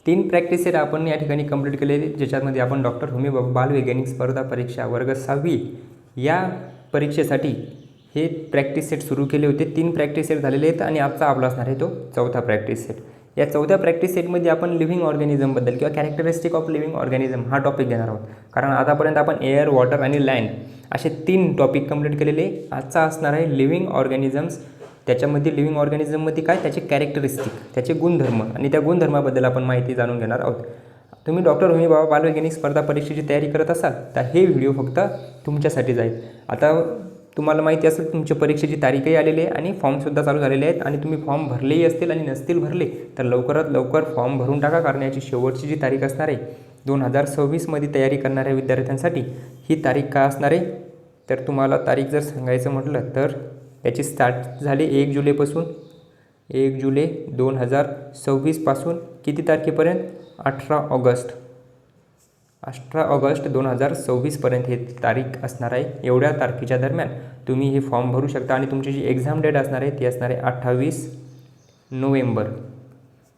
3 practice set आपण या ठिकाणी कंप्लीट केले, ज्याच्यामध्ये आपण डॉक्टर होमी भाभा बालवैज्ञानिक स्पर्धा परीक्षा वर्ग 6वी या परीक्षेसाठी हे प्रॅक्टिस सेट सुरू केले होते. 3 प्रॅक्टिस सेट झालेले आहेत आणि आजचा आपला असणार आहे तो 4था प्रॅक्टिस सेट. या 4थ्या प्रॅक्टिस सेटमध्ये आपण लिव्हिंग ऑर्गॅनिझमबद्दल किंवा कॅरेक्टरिस्टिक ऑफ लिव्हिंग ऑर्गॅनिझम हा टॉपिक घेणार आहोत. कारण आतापर्यंत आपण एअर, वॉटर आणि लँड असे 3 टॉपिक कंप्लीट केलेले. आजचा असणार आहे लिव्हिंग ऑर्गॅनिझम्स. त्याच्यामध्ये लिव्हिंग ऑर्गॅनिझममध्ये काय, त्याचे कॅरेक्टरिस्टिक, त्याचे गुणधर्म आणि त्या गुणधर्माबद्दल आपण माहिती जाणून घेणार आहोत. तुम्ही डॉक्टर होमी भाभा बालवैज्ञानिक स्पर्धा परीक्षेची तयारी करत असाल तर हे व्हिडिओ फक्त तुमच्यासाठी जाईल. आता तुम्हाला माहिती असेल तुमच्या परीक्षेची तारीखही आलेली आहे आणि फॉर्मसुद्धा चालू झालेले आहेत आणि तुम्ही फॉर्म भरलेही असतील आणि नसतील भरले तर लवकरात लवकर फॉर्म भरून टाका. कारण याची शेवटची जी तारीख असणार आहे 2026मध्ये तयारी करणाऱ्या विद्यार्थ्यांसाठी ही तारीख काय असणार आहे, तर तुम्हाला तारीख जर सांगायचं म्हटलं तर याची स्टार्ट झाली 1 जुलैपासून. 1 जुलै 2026पासून किती तारखेपर्यंत, 18 ऑगस्ट 2026पर्यंत हे तारीख असणार आहे. एवढ्या तारखेच्या दरम्यान तुम्ही हे फॉर्म भरू शकता आणि तुमची जी एक्झाम डेट असणार आहे ती असणार आहे 28 नोव्हेंबर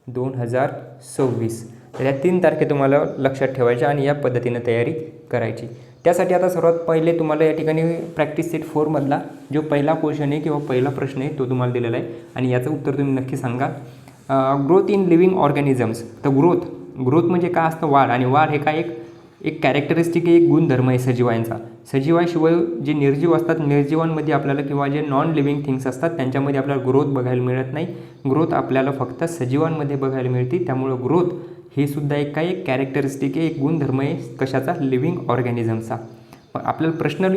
2026. तर या 3 तारखे तुम्हाला लक्षात ठेवायच्या आणि या पद्धतीनं तयारी करायची. त्यासाठी आता सर्वात पहिले तुम्हाला या ठिकाणी प्रॅक्टिस सेट 4मधला जो पहिला क्वेश्चन आहे किंवा पहिला प्रश्न आहे तो तुम्हाला दिलेला आहे आणि याचं उत्तर तुम्ही नक्की सांगा. Growth in living organisms. तर ग्रोथ म्हणजे काय असतं, वाढ. आणि वाढ हे काय एक कॅरेक्टरिस्टिक आहे, एक गुणधर्म आहे सजीवांचा. सजीवाशिवाय जे निर्जीव असतात, निर्जीवांमध्ये आपल्याला किंवा जे नॉन लिव्हिंग थिंग्स असतात त्यांच्यामध्ये आपल्याला ग्रोथ बघायला मिळत नाही. ग्रोथ आपल्याला फक्त सजीवांमध्ये बघायला मिळते. त्यामुळं ग्रोथ हे सुद्धा एक कॅरेक्टरिस्टिक आहे, एक गुणधर्म आहे कशाचा, लिव्हिंग ऑर्गॅनिझमचा. मग आपल्याला प्रश्न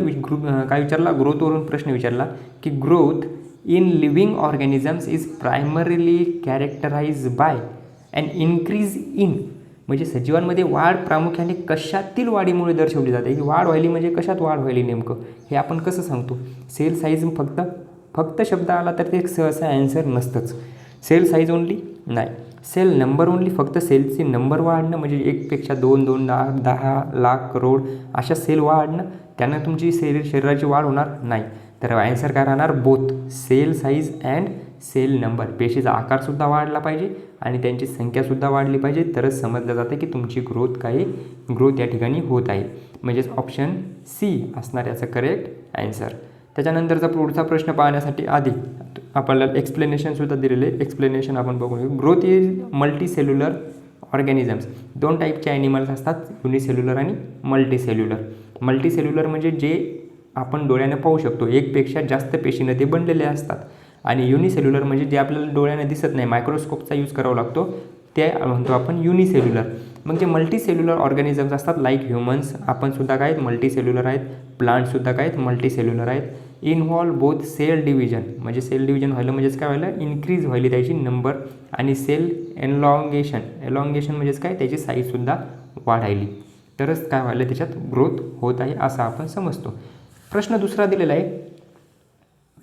काय विचारला, ग्रोथवरून प्रश्न विचारला की growth in living organisms is primarily characterise by and increase in. म्हणजे सजीवांमध्ये वाढ प्रामुख्याने कशातील वाढीमुळे दर्शवली जाते. ही वाढ व्हायली म्हणजे कशात वाढ व्हायली नेमकं हे आपण कसं सांगतो. सेल साईज फक्त शब्द आला तर ते सहसा ॲन्सर नसतंच. सेल साईज ओनली नाही, सेल नंबर ओनली, फक्त सेलची नंबर वाढणं म्हणजे 1 पेक्षा 2, 2, 10 लाख, करोड अशा सेल वाढणं, त्यानं तुमची शरीराची वाढ होणार नाही. तर ॲन्सर काय राहणार, both cell size and cell number. पेशीचा आकारसुद्धा वाढला पाहिजे आणि त्यांची संख्यासुद्धा वाढली पाहिजे, तरच समजलं जातं की तुमची ग्रोथ या ठिकाणी होत आहे. म्हणजेच ऑप्शन सी असणार याचा करेक्ट ॲन्सर. त्याच्यानंतरचा पुढचा प्रश्न पाहण्यासाठी आधी आपल्याला एक्सप्लेनेशनसुद्धा दिलेले आहे. एक्सप्लेनेशन आपण बघूया. Growth is multicellular organisms. 2 टाईपचे ॲनिमल्स असतात, युनिसेल्युलर आणि मल्टीसेल्युलर. मल्टीसेल्युलर म्हणजे जे आपण डोळ्यानं पाहू शकतो, 1 पेक्षा जास्त पेशीनं ते बनलेले असतात. आणि युनिसेल्युलर म्हणजे जे आपल्याला डोळ्यानं दिसत नाही, मायक्रोस्कोपचा यूज करावा लागतो, ते म्हणतो आपण युनिसेल्युलर. मग जे मल्टीसेल्युलर ऑर्गॅनिझम्स असतात लाईक ह्युमन्स, आपण सुद्धा काय मल्टीसेल्युलर आहेत, प्लांटसुद्धा काय मल्टीसेल्युलर आहेत. इन्व्हॉल्व बोथ सेल डिव्हिजन, म्हणजे सेल डिव्हिजन व्हायला म्हणजेच काय व्हायला, इन्क्रीज व्हायली त्याची नंबर, आणि सेल एलॉंगेशन म्हणजेच काय त्याची साईजसुद्धा वाढायली, तरच काय व्हायला त्याच्यात ग्रोथ होत आहे असं आपण समजतो. प्रश्न दुसरा दिलेला आहे,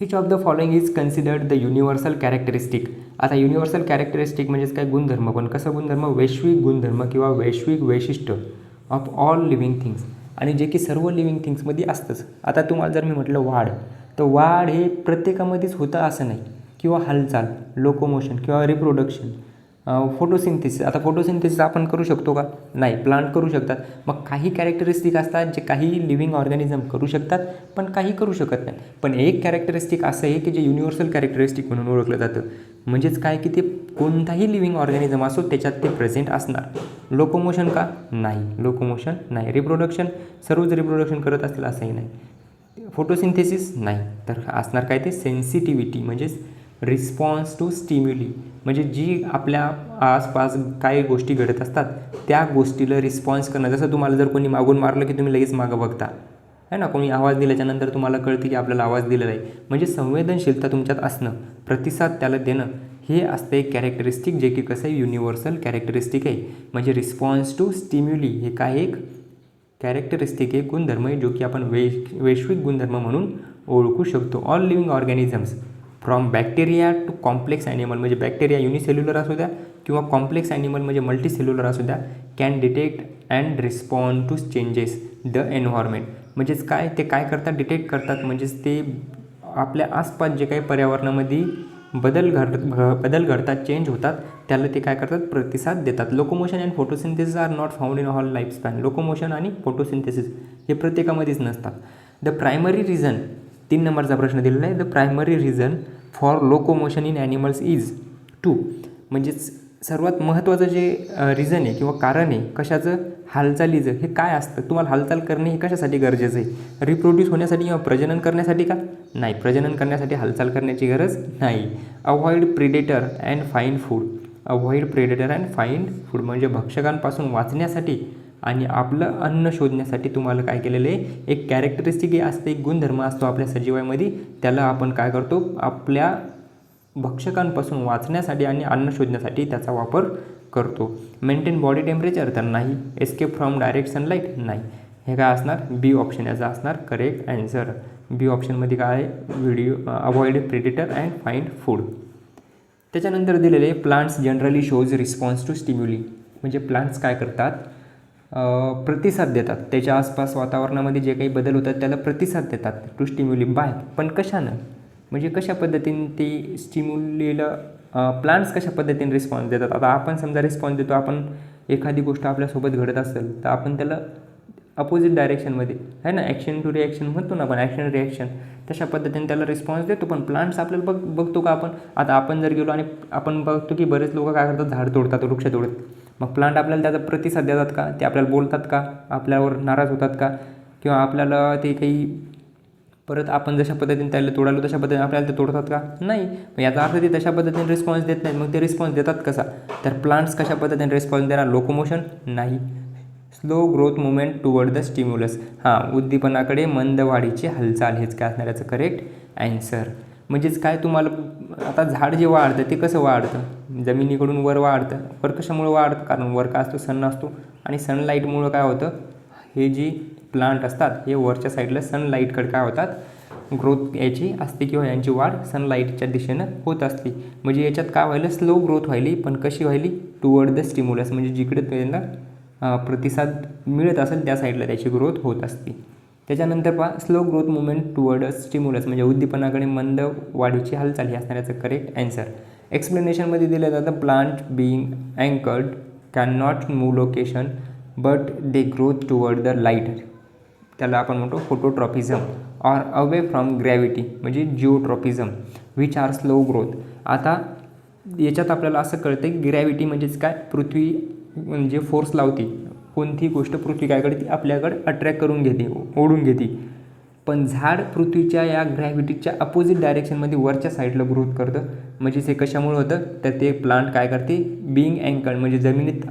which of the following is considered the universal characteristic. आता युनिव्हर्सल कॅरेक्टरिस्टिक म्हणजेच काय गुणधर्म, पण कसं गुणधर्म, वैश्विक गुणधर्म किंवा वैश्विक वैशिष्ट्य ऑफ ऑल लिव्हिंग थिंग्स, आणि जे की सर्व लिव्हिंग थिंग्समध्ये असतंच. आता तुम्हाला जर मी म्हटलं वाढ, तर वाढ हे प्रत्येकामध्येच होतं असं नाही, किंवा हालचाल, लोकोमोशन किंवा रिप्रोडक्शन, फोटोसिंथेसिस. आता फोटोसिंथेसिस आपण करू शकतो का, नाही, प्लांट करू शकतात. मग काही कॅरेक्टरिस्टिक असतात जे काही लिव्हिंग ऑर्गॅनिझम करू शकतात पण काही करू शकत नाही. पण एक कॅरेक्टरिस्टिक असं आहे की जे युनिव्हर्सल कॅरेक्टरिस्टिक म्हणून ओळखलं जातं. म्हणजेच काय की ते कोणताही लिव्हिंग ऑर्गॅनिझम असो त्याच्यात ते प्रेझेंट असणार. लोकोमोशन का, नाही, लोकोमोशन नाही. रिप्रोडक्शन, सर्वच रिप्रोडक्शन करत असतील असंही नाही. फोटोसिंथेसिस नाही, तर असणार काय ते सेन्सिटिव्हिटी, म्हणजेच रिस्पॉन्स टू स्टिम्युली, म्हणजे जी आपल्या आसपास काही गोष्टी घडत असतात त्या गोष्टीला रिस्पॉन्स करणं. जसं तुम्हाला जर कोणी मागून मारलं की तुम्ही लगेच मागं बघता, है ना. कोणी आवाज दिल्याच्यानंतर तुम्हाला कळतं की आपल्याला आवाज दिलेला आहे. म्हणजे संवेदनशीलता तुमच्यात असणं, प्रतिसाद त्याला देणं, हे असतं एक कॅरेक्टरिस्टिक जे की कसं आहे युनिव्हर्सल कॅरेक्टरिस्टिक आहे. म्हणजे रिस्पॉन्स टू स्टिम्युली हे काय एक कॅरेक्टरिस्टिक एक गुणधर्म आहे जो की आपण वैश्विक गुणधर्म म्हणून ओळखू शकतो. All living organisms from bacteria to complex animal, म्हणजे बॅक्टेरिया युनिसेल्युलर असू द्या किंवा कॉम्प्लेक्स ॲनिमल म्हणजे मल्टीसेल्युलर असू द्या, can detect and respond to changes the environment. म्हणजेच काय ते काय करतात, डिटेक्ट करतात, म्हणजेच ते आपल्या आसपास जे काही पर्यावरणामध्ये बदल घडतात, चेंज होतात, त्याला ते काय करतात, प्रतिसाद देतात. Locomotion and photosynthesis are not found in all life span. Locomotion आणि फोटोसिंथेसिस हे प्रत्येकामध्येच नसतात. द प्रायमरी रिझन, 3 नंबरचा प्रश्न दिलेला आहे. The primary reason for locomotion in animals is 2. म्हणजेच सर्वात महत्त्वाचं जे रिझन आहे किंवा कारण आहे कशाचं, हालचालीचं, हे काय असतं. तुम्हाला हालचाल करणे हे कशासाठी गरजेचं आहे, रिप्रोड्यूस होण्यासाठी किंवा प्रजनन करण्यासाठी का, नाही. प्रजनन करण्यासाठी हालचाल करण्याची गरज नाही. Avoid predator and find food. Avoid predator and find food म्हणजे भक्षकांपासून वाचण्यासाठी आणि आपलं अन्न शोधण्यासाठी तुम्हाला काय केलेलं आहे, एक कॅरेक्टरिस्टिक असते, एक गुणधर्म असतो आपल्या सजीवामध्ये, त्याला आपण काय करतो, आपल्या भक्षकांपासून वाचण्यासाठी आणि अन्न शोधण्यासाठी त्याचा वापर करतो. मेंटेन बॉडी टेम्परेचर तर नाही. एस्केप फ्रॉम डायरेक्ट सनलाईट नाही. हे काय असणार, बी ऑप्शन याचा असणार करेक्ट ॲन्सर. बी ऑप्शनमध्ये काय आहे, avoid predator and find food. त्याच्यानंतर दिलेले plants generally shows response to stimuli. म्हणजे प्लांट्स काय करतात, प्रतिसाद देतात. त्याच्या आसपास वातावरणामध्ये जे काही बदल होतात त्याला प्रतिसाद देतात टू स्टिम्युली बाय. पण कशानं, म्हणजे कशा पद्धतीने ते स्टिम्युलीला प्लांट्स कशा पद्धतीने रिस्पॉन्स देतात. आता आपण समजा रिस्पॉन्स देतो, आपण एखादी गोष्ट आपल्यासोबत घडत असेल तर आपण त्याला अपोजिट डायरेक्शनमध्ये आहे ना, ॲक्शन टू रिॲक्शन म्हणतो ना आपण, ॲक्शन रिॲक्शन, तशा पद्धतीने त्याला रिस्पॉन्स देतो. पण प्लांट्स आपल्याला बघतो का आपण, आता आपण जर गेलो आणि आपण बघतो की बरेच लोक काय करतात, झाड तोडतात, वृक्ष तोडतात. मग प्लांट आपल्याला त्याचा प्रतिसाद देतात का, ते आपल्याला बोलतात का, आपल्यावर नाराज होतात का, किंवा आपल्याला ते काही परत आपण जशा पद्धतीने त्याला तोडालो तशा पद्धतीने आपल्याला ते तोडतात का, नाही. मग याचा अर्थ ते तशा पद्धतीने रिस्पॉन्स देत नाहीत. मग ते रिस्पॉन्स देतात कसा, तर प्लांट्स कशा पद्धतीने रिस्पॉन्स देणार, लोकोमोशन नाही. Slow growth movement toward the stimulus, उद्दीपनाकडे मंद वाढीची हालचाल, हेच काय असणार याचं करेक्ट ॲन्सर. म्हणजेच काय, तुम्हाला आता झाड जे वाढतं ते कसं वाढतं, जमिनीकडून वर वाढतं. वर कशामुळे वाढतं, कारण वर काय असतो, सन असतो, आणि सनलाईटमुळं काय होतं, हे जी प्लांट असतात हे वरच्या साईडला सनलाईटकडे काय होतात, ग्रोथ याची असते किंवा यांची वाढ सनलाईटच्या दिशेनं होत असते. म्हणजे याच्यात काय व्हायला, स्लो ग्रोथ व्हायली, पण कशी व्हायली, टुवर्ड द स्टिम्युलस, म्हणजे जिकडे त्यांना प्रतिसाद मिळत असेल त्या साईडला त्याची ग्रोथ होत असते. त्याच्यानंतर पहा, slow growth movement toward stimulus म्हणजे उद्दीपनाकडे मंद वाढीची हालचाल, ही असणाऱ्याचं करेक्ट ॲन्सर. एक्सप्लेनेशनमध्ये दिलं जातं, plant being anchored can not move location but they growth toward the light, त्याला आपण म्हणतो phototropism. Or away from gravity म्हणजे geotropism, which are slow growth. आता याच्यात आपल्याला असं कळतं की ग्रॅव्हिटी म्हणजेच काय, पृथ्वी म्हणजे फोर्स लावते, कोणती गोष्ट पृथ्वी काय करते, आपल्याकडे अट्रॅक्ट करून घेते, ओढून घेते. पण झाड पृथ्वीच्या या ग्रॅव्हिटीच्या अपोजिट डायरेक्शनमध्ये वरच्या साईडला ग्रोथ करतं. म्हणजे ते कशामुळे होतं, तर ते प्लांट काय करते, बिईंग अँकर्ड म्हणजे जमिनीत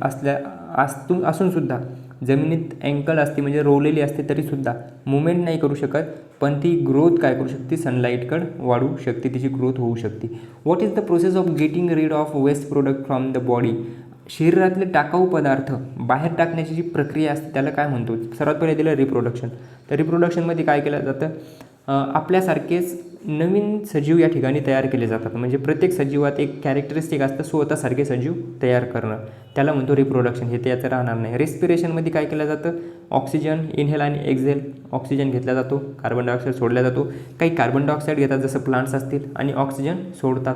असूनसुद्धा, जमिनीत अँकर्ड असते म्हणजे रोवलेली असते तरीसुद्धा मुवमेंट नाही करू शकत, पण ती ग्रोथ काय करू शकते, सनलाईटकडे वाढू शकते, तिची ग्रोथ होऊ शकते. What is the process of getting rid of waste product from the body. शरीरातले टाकाऊ पदार्थ बाहेर टाकण्याची जी प्रक्रिया असते त्याला काय म्हणतो. सर्वात पहिले दिलं रिप्रोडक्शन. तर रिप्रोडक्शनमध्ये काय केलं जातं, आपल्यासारखेच नवीन सजीव या ठिकाणी तयार केले जातात. म्हणजे प्रत्येक सजीवात एक कॅरेक्टरिस्टिक असतं, स्वतःसारखे सजीव तयार करणं, त्याला म्हणतो रिप्रोडक्शन. हे त्याचं राहणार नाही. रेस्पिरेशनमध्ये काय केलं जातं, ऑक्सिजन इनहेल आणि एक्झेल, ऑक्सिजन घेतला जातो, कार्बन डायऑक्साईड सोडला जातो. काही कार्बन डायऑक्साईड घेतात जसं प्लांट्स असतील आणि ऑक्सिजन सोडतात.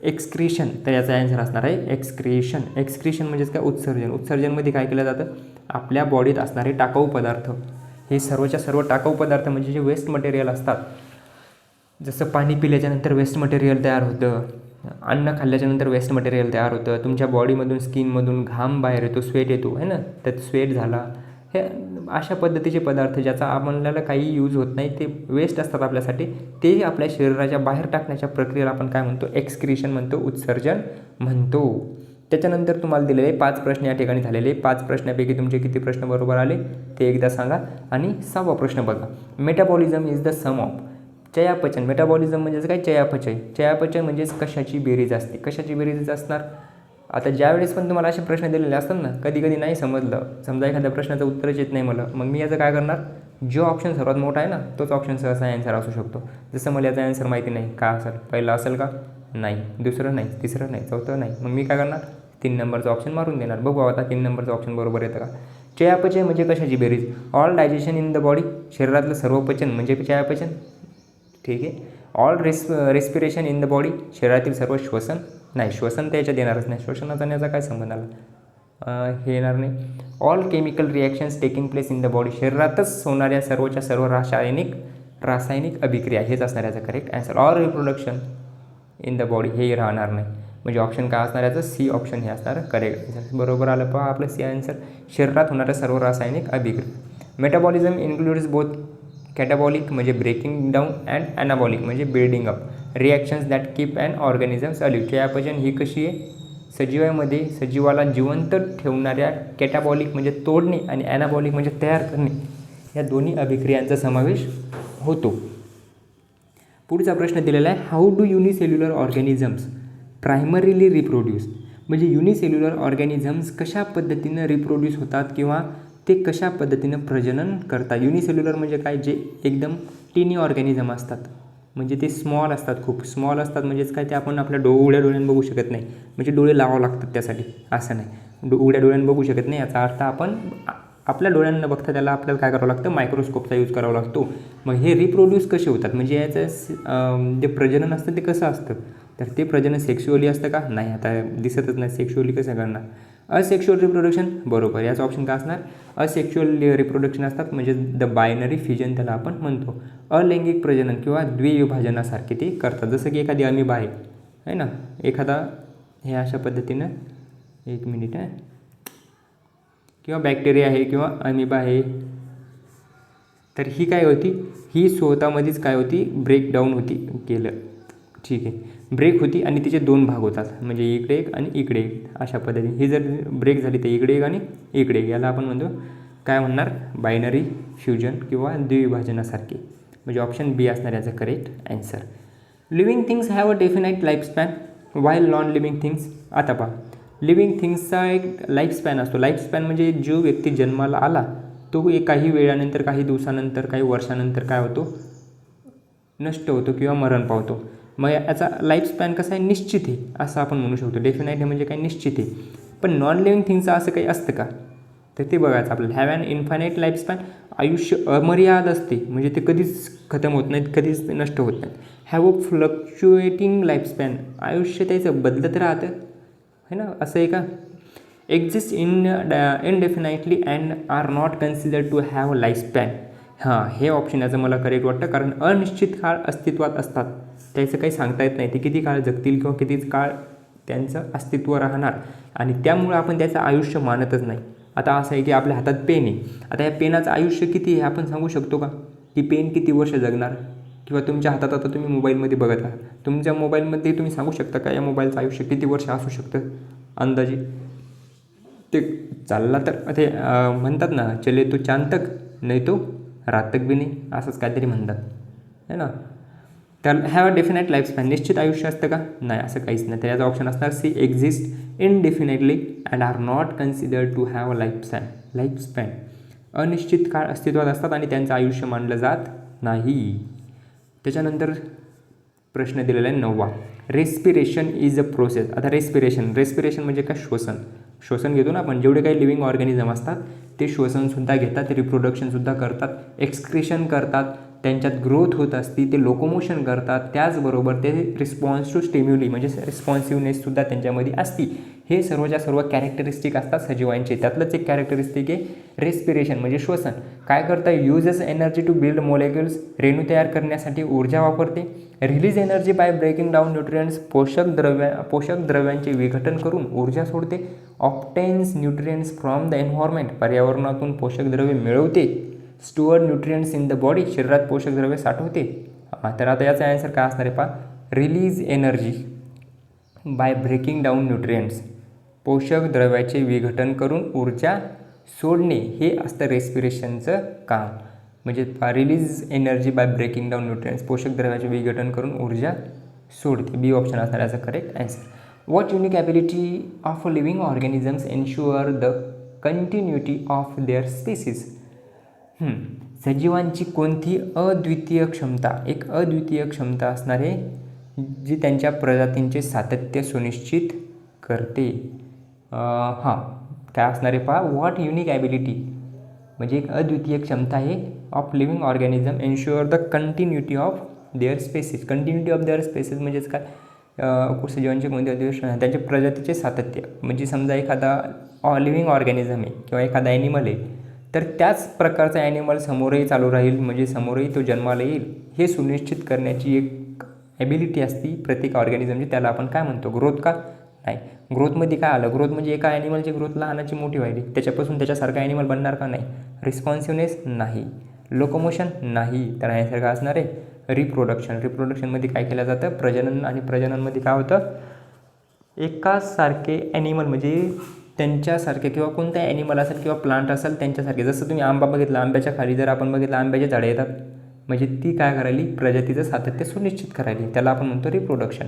एक्सक्रीशन, तर याचा आन्सर असणार आहे एक्सक्रिएशन. एक्सक्रिशन म्हणजेच काय, उत्सर्जन. उत्सर्जनमध्ये काय केलं जातं, आपल्या बॉडीत असणारे टाकाऊ पदार्थ, हे सर्वच्या सर्व टाकाऊ पदार्थ म्हणजे जे वेस्ट मटेरियल असतात, जसं पाणी पिल्याच्यानंतर वेस्ट मटेरियल तयार होतं, अन्न खाल्ल्याच्यानंतर वेस्ट मटेरियल तयार होतं, तुमच्या बॉडीमधून स्किनमधून घाम बाहेर येतो, स्वेट येतो आहे ना, त्यात स्वेट झाला, हे अशा पद्धतीचे पदार्थ ज्याचा आपल्याला काही यूज होत नाही, ते वेस्ट असतात आपल्यासाठी, ते आपल्या शरीराच्या बाहेर टाकण्याच्या प्रक्रियेला आपण काय म्हणतो, एक्सक्रिशन म्हणतो, उत्सर्जन म्हणतो. त्याच्यानंतर तुम्हाला दिलेले 5 प्रश्न या ठिकाणी झालेले. 5 प्रश्नापैकी तुमचे किती प्रश्न बरोबर आले ते एकदा सांगा. आणि 6वा प्रश्न बघा, metabolism is the sum of. चयापचय, मेटाबॉलिझम म्हणजेच काय, चयापचय. चयापचय म्हणजेच कशाची बेरीज असते, कशाची बेरीज असणार. आता ज्यावेळेस पण तुम्हाला असे प्रश्न दिलेले असतात ना, कधी कधी नाही समजलं, समजा एखाद्या प्रश्नाचं उत्तरच येत नाही मला, मग मी याचं काय करणार, जो ऑप्शन सर्वात मोठा आहे ना तोच ऑप्शन सहसा ॲन्सर असू शकतो. जसं मला याचा ॲन्सर माहिती नाही, काय असेल, पहिला असेल का, नाही, दुसरं नाही, तिसरं नाही, चौथं नाही, मग मी काय करणार, 3 नंबरचं ऑप्शन मारून देणार. बघू आता 3 नंबरचं ऑप्शन बरोबर येतं का. चयापचय म्हणजे कशाची बेरीज, all digestion in the body, शरीरातलं सर्व पचन म्हणजे चयापचय, ठीक आहे. All respiration in the body, शरीरातील सर्व श्वसन, नाही श्वसन तर याच्यात येणारच नाही, श्वसनाचा याचा काय संबंध आला, हे येणार नाही. All chemical reactions taking place in the body, शरीरातच होणाऱ्या सर्वच्या सर्व रासायनिक अभिक्रिया, हेच असणार याचा correct answer. All reproduction in the body, हे राहणार नाही. म्हणजे ऑप्शन काय असणार याचं, सी ऑप्शन हे असणार करेक्ट. बरोबर आलं पहा आपलं सी आन्सर. शरीरात होणाऱ्या सर्व रासायनिक अभिक्रिया. मेटाबॉलिझम इन्क्लुड्स बोथ कॅटाबॉलिक म्हणजे ब्रेकिंग डाऊन अँड ॲनाबॉलिक म्हणजे building up reactions that keep and organisms alive. चयापचन ही कशी आहे, सजीवामध्ये सजीवाला जिवंत ठेवणाऱ्या कॅटाबॉलिक म्हणजे तोडणे आणि ॲनाबॉलिक म्हणजे तयार करणे या दोन्ही अभिक्रियांचा समावेश होतो. पुढचा प्रश्न दिलेला आहे, how do unicellular organisms primarily reproduce, म्हणजे युनिसेल्युलर ऑर्गॅनिझम्स कशा पद्धतीनं रिप्रोड्यूस होतात किंवा ते कशा पद्धतीनं प्रजनन करतात. युनिसेल्युलर म्हणजे काय, जे एकदम टिनी ऑर्गॅनिझम असतात, म्हणजे ते स्मॉल असतात, खूप स्मॉल असतात. म्हणजेच काय, ते आपण आपल्या उघड्या डोळ्यानं बघू शकत नाही, म्हणजे डोळे लावावं लागतात त्यासाठी, असं नाही उघड्या डोळ्यानं बघू शकत नाही. याचा अर्थ आपण आपल्या डोळ्यांना बघता त्याला आपल्याला काय करावं लागतं, मायक्रोस्कोपचा यूज करावा लागतो. मग हे रिप्रोड्यूस कसे होतात, म्हणजे याचं जे प्रजनन असतं ते कसं असतं, तर ते प्रजनन सेक्शुअली असतं का, नाही, आता दिसतच नाही, सेक्शुअली कसं करणार. असेक्शुअल रिप्रोडक्शन, बरोबर, याचा ऑप्शन काय असणार, असेक्शुअल रिप्रोडक्शन असतात, म्हणजे द बायनरी फ्युजन त्याला आपण म्हणतो. अलैंगिक प्रजनन किंवा द्विविभाजनासारखे ते करतात, जसं की एखादी अमिबा आहे ना, एखादा हे अशा पद्धतीनं, एक मिनिट आहे, किंवा बॅक्टेरिया आहे किंवा अमिबा आहे, तर ही काय होती, ही स्वतःमध्येच काय होती, ब्रेकडाऊन होती, केलं ठीक आहे, ब्रेक होती आणि तिचे दोन भाग होतात, म्हणजे इकडे एक आणि इकडे एक, अशा पद्धतीने ही जर ब्रेक झाली तर इकडे एक आणि इकडे एक, याला आपण म्हणतो काय म्हणणार, बायनरी फ्युजन किंवा द्विविभाजनासारखे, म्हणजे ऑप्शन बी असणार याचं correct answer. Living things have a definite lifespan while non living things, आता पहा लिव्हिंग थिंग्सचा एक लाईफस्पॅन असतो. लाईफस्पॅन म्हणजे जो व्यक्ती जन्माला आला तो काही वेळानंतर, काही दिवसानंतर, काही वर्षानंतर काय होतो, नष्ट होतो किंवा मरण पावतो. मग याचा लाईफस्पॅन कसा आहे, निश्चित आहे असं आपण म्हणू शकतो. डेफिनाईट म्हणजे काही निश्चित आहे. पण नॉन लिव्हिंग थिंगचं असं काही असतं का, तर ते बघायचं आपल्याला. हॅव ॲन इन्फायनाईट लाईफस्पॅन, आयुष्य अमर्याद असते, म्हणजे ते कधीच खतम होत नाहीत, कधीच नष्ट होत नाहीत. हॅव अ फ्लक्च्युएटिंग लाईफस्पॅन, आयुष्य त्याचं बदलत राहतं है ना, असं आहे का. Exist indefinitely and are not considered to have lifespan, हां हे ऑप्शन याचं मला करेक्ट वाटतं, कारण अनिश्चित काळ अस्तित्वात असतात, त्याचं काही सांगता येत नाही ते किती काळ जगतील किंवा कितीच काळ त्यांचं अस्तित्व राहणार, आणि त्यामुळं आपण त्याचं आयुष्य मानतच नाही. आता असं आहे की आपल्या हातात पेन आहे, आता या पेनाचं आयुष्य किती आहे आपण सांगू शकतो का, की पेन किती वर्ष जगणार. किंवा तुमच्या हातात आता तुम्ही मोबाईलमध्ये बघत आहात, तुमच्या मोबाईलमध्ये तुम्ही सांगू शकता का या मोबाईलचं आयुष्य किती वर्ष असू शकतं अंदाजे. ते चालला तर ते म्हणतात ना, चले तो चांद तक नाही तो रात तक भी नाही, असंच काहीतरी म्हणतात है ना. तर हॅव अ डेफिनाईट लाईफस्पॅन, निश्चित आयुष्य असतं का, नाही असं काहीच नाही. तर याचा ऑप्शन असणार C, exist indefinitely and are not considered to have a lifespan, अनिश्चित काळ अस्तित्वात असतात आणि त्यांचं आयुष्य मानलं जात नाही. त्याच्यानंतर प्रश्न दिलेला आहे 9वा, रेस्पिरेशन इज अ प्रोसेस. आता रेस्पिरेशन म्हणजे काय, श्वसन घेतो ना आपण, जेवढे काही लिव्हिंग ऑर्गॅनिझम असतात ते श्वसनसुद्धा घेतात, रिप्रोडक्शनसुद्धा करतात, एक्सक्रिशन करतात, त्यांच्यात ग्रोथ होत असते, ते लोकोमोशन करतात, त्याचबरोबर ते रिस्पॉन्स टू स्टिम्युली म्हणजे रिस्पॉन्सिव्हनेससुद्धा त्यांच्यामध्ये असते. हे सर्वच्या सर्व कॅरेक्टरिस्टिक असतात सजीवांचे. त्यातलंच एक कॅरेक्टरिस्टिक आहे रेस्पिरेशन म्हणजे श्वसन. काय करतं, uses energy to build molecules, रेणू तयार करण्यासाठी ऊर्जा वापरते. Release energy by breaking down nutrients, पोषक द्रव्यांचे विघटन करून ऊर्जा सोडते. Obtains nutrients from the environment, पर्यावरणातून पोषक द्रव्ये मिळवते. Stored nutrients in the body, शरीरात पोषक द्रव्ये साठवते. तर आता याचा आन्सर काय असणार आहे पहा, release energy by breaking down nutrients, पोषक द्रव्याचे विघटन करून ऊर्जा सोडणे, हे असतं रेस्पिरेशनचं काम. म्हणजे release energy by breaking down nutrients, पोषक द्रव्याचे विघटन करून ऊर्जा सोडते. बी ऑप्शन असणार याचा correct answer. What unique ability of living organisms ensure the continuity of their species. सजीवांची कोणती अद्वितीय क्षमता असणार आहे जी त्यांच्या प्रजातींचे सातत्य सुनिश्चित करते. काय असणार आहे पहा, व्हॉट युनिक ॲबिलिटी म्हणजे एक अद्वितीय क्षमता आहे of living organism ensure the continuity of their species. Continuity of their species म्हणजेच काय, जीवांचे कोणते अधिवेशन त्यांच्या प्रजातीचे सातत्य. म्हणजे समजा एखादा लिव्हिंग ऑर्गॅनिझम आहे किंवा एखादा ॲनिमल आहे, तर त्याच प्रकारचा ॲनिमल समोरही चालू राहील, म्हणजे समोरही तो जन्माला येईल हे सुनिश्चित करण्याची एक ॲबिलिटी असती प्रत्येक ऑर्गॅनिझमची. त्याला आपण काय म्हणतो, ग्रोथ का? नाही. ग्रोथमध्ये काय आलं, ग्रोथ म्हणजे एका ॲनिमलची ग्रोथ लहानाची मोठी व्हायली, त्याच्यापासून त्याच्यासारखा ॲनिमल बनणार का? नाही. रिस्पॉन्सिव्हनेस नाही. लोकोमोशन नाही. तर ॲन्सर काय असणार आहे, रिप्रोडक्शन. रिप्रोडक्शनमध्ये काय केलं जातं, प्रजनन. आणि प्रजननमध्ये काय होतं, एकासारखे ॲनिमल म्हणजे त्यांच्यासारखे किंवा कोणता ॲनिमल असेल किंवा प्लांट असेल त्यांच्यासारखे. जसं तुम्ही आंबा बघितला, आंब्याच्या खाली जर आपण बघितलं आंब्याचे झाडे येतात, म्हणजे ती काय करायली, प्रजातीचं सातत्य सुनिश्चित करायली, त्याला आपण म्हणतो रिप्रोडक्शन.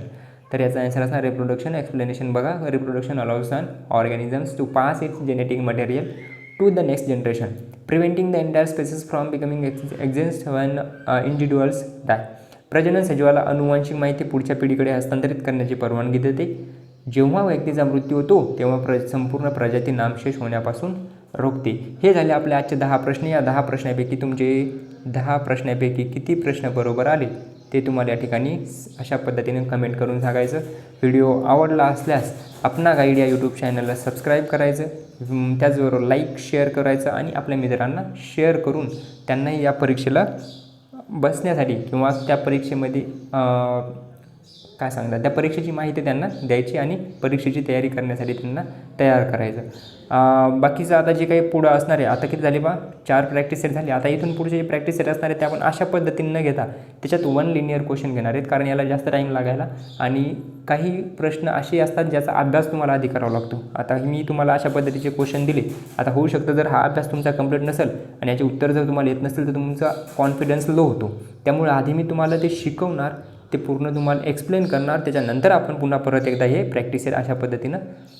तर याचा आन्सर असणार रिप्रोडक्शन. एक्सप्लेनेशन बघा, reproduction allows an organisms to pass its genetic material to the next generation, preventing the entire species from becoming exist when individuals die. प्रजनन सजीवाला अनुवांशिक माहिती पुढच्या पिढीकडे हस्तांतरित करण्याची परवानगी देते. जेव्हा व्यक्तीचा मृत्यू होतो तेव्हा संपूर्ण प्रजाती नामशेष होण्यापासून रोखते. हे झाले आपले आजचे 10 प्रश्न. या 10 प्रश्नापैकी तुमचे 10 प्रश्नापैकी किती प्रश्न बरोबर आले ते तुम्हाला या ठिकाणी अशा पद्धतीने कमेंट करून सांगायचं. व्हिडिओ आवडला असल्यास अपना गाईड या यूट्यूब चॅनलला सबस्क्राईब करायचं, त्याचबरोबर लाईक शेअर करायचं आणि आपल्या मित्रांना शेअर करून त्यांनाही या परीक्षेला बसण्यासाठी किंवा त्या परीक्षेमध्ये काय सांगतात त्या परीक्षेची माहिती त्यांना द्यायची आणि परीक्षेची तयारी करण्यासाठी त्यांना तयार करायचं. बाकीचं आता जे काही पुढं असणार आहे, आता किती झाले 4 प्रॅक्टिस सेट झाले. आता इथून पुढचे जे प्रॅक्टिस सेट असणार आहे ते आपण अशा पद्धतीने न घेता त्याच्यात 1 लिनियर क्वेश्चन घेणार आहेत, कारण याला जास्त टाईम लागायला. आणि काही प्रश्न असे असतात ज्याचा अभ्यास तुम्हाला आधी करावा लागतो. आता मी तुम्हाला अशा पद्धतीचे क्वेश्चन दिले. आता होऊ शकतं जर हा अभ्यास तुमचा कंप्लीट नसेल आणि याचे उत्तर जर तुम्हाला येत नसेल तर तुमचा कॉन्फिडन्स लो होतो. त्यामुळे आधी मी तुम्हाला ते शिकवणार, ते पूर्ण तुम्हाला एक्सप्लेन करणार, त्याच्यानंतर आपण पुन्हा परत एकदा हे प्रॅक्टिस अशा पद्धतीनं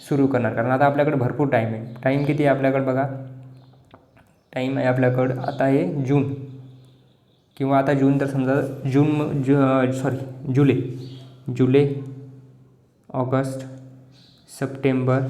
सुरू करणार. कारण आता आपल्याकडे भरपूर टाईम आहे. टाईम किती आहे आपल्याकडे बघा, टाईम आहे आपल्याकडं आता हे जून किंवा आता जून तर समजा जुलै, ऑगस्ट, सप्टेंबर,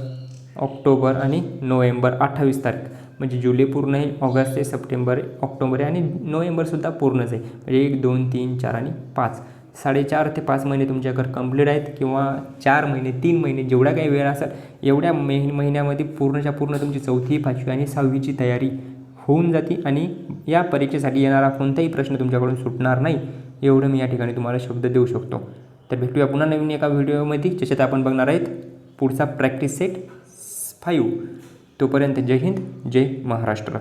ऑक्टोबर आणि नोव्हेंबर. 28 तारीख म्हणजे जुलै पूर्ण आहे, ऑगस्ट आहे, सप्टेंबर आहे, ऑक्टोबर आहे आणि नोव्हेंबरसुद्धा पूर्णच आहे. म्हणजे 1, 2, 3, 4 आणि 5, 4.5 ते 5 महिने तुमच्याकडे कंप्लीट आहेत किंवा 4 महिने, 3 महिने जेवढा काही वेळ असेल एवढ्या महिन्यामध्ये पूर्णच्या पूर्ण तुमची 4थी, 5वी आणि 6वीची तयारी होऊन जाते आणि या परीक्षेसाठी येणारा कोणताही प्रश्न तुमच्याकडून सुटणार नाही, एवढं मी या ठिकाणी तुम्हाला शब्द देऊ शकतो. तर भेटूया पुन्हा नवीन एका व्हिडिओमध्ये, ज्याच्यात आपण बघणार आहेत पुढचा प्रॅक्टिस सेट 5. तोपर्यंत जय हिंद, जय महाराष्ट्र.